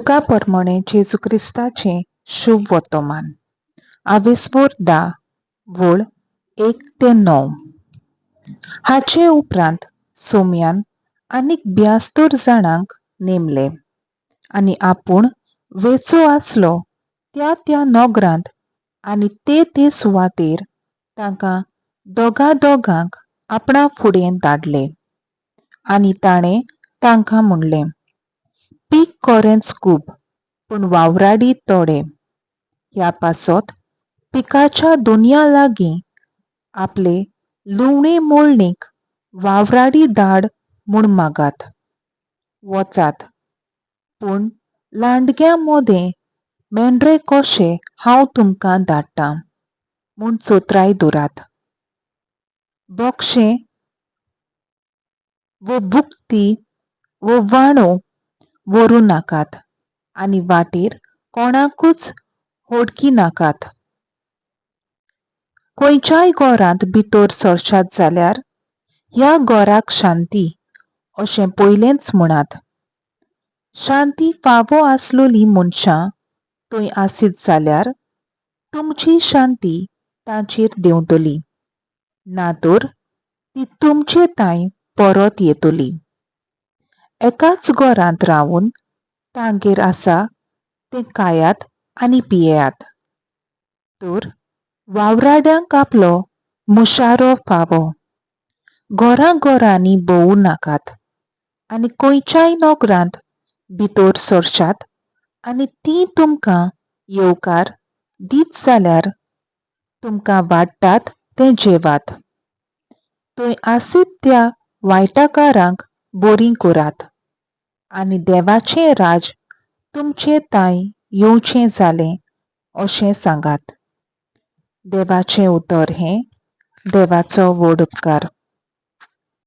तुका प्रमाणे जेजू क्रिस्ताचे शुभ वर्तमान. आवेसपूर 10 वोळ 1-9. हाचे उपरांत सोम्यान आनीक 72 जाणांक नेमले आनी आपूण वेचो आसलो त्या नोगरांत आनी ते सुवातेर तांकां दोगांक आपणा फुडें धाडले. आनी ताणें तांकां म्हणलें, पीक कोरेंच खूब पूण वावराडी थोडे. ह्या पासत पिकाच्या दोनया लागीं आपले लुवणे मोळणीक वावराडी धाड म्हूण मागात. वचात, पूण लांडग्या मोदें मेंढरे कशे हांव तुमकां धाडटां म्हूण चोत्राय दवरात. बोक्षे वो बुकती वो वाणो व्हरू नाकात आनी वाटेर कोणाकूच होडकी नाकात. खंयच्याय घरांत भितर सरशात जाल्यार ह्या घराक शांती अशें पयलेंच म्हणात. शांती फावो आसलोली मनशां थंय आसीत जाल्यार तुमची शांती तांचेर देंवतली, ना तर ती तुमचे ताईं परत येतली. एकाच घरांत रावून तांगेर आसा तें खायात आनी पियेयात. तर वावराड्यांक आपलो मुशारो फावो. घरांनी भोंवू नाकात आनी खंयच्याय नोगरांत भितर सरशात आनी ती तुमकां येवकार दीत जाल्यार तुमकां वाडटात तें जेवात. थंय आसीत त्या वायटाकारांक बरीं करात आनी देवाचें राज तुमचे ताईं येवचें जालें अशें सांगात. देवाचें उतर हें. देवाचो व्हड उपकार.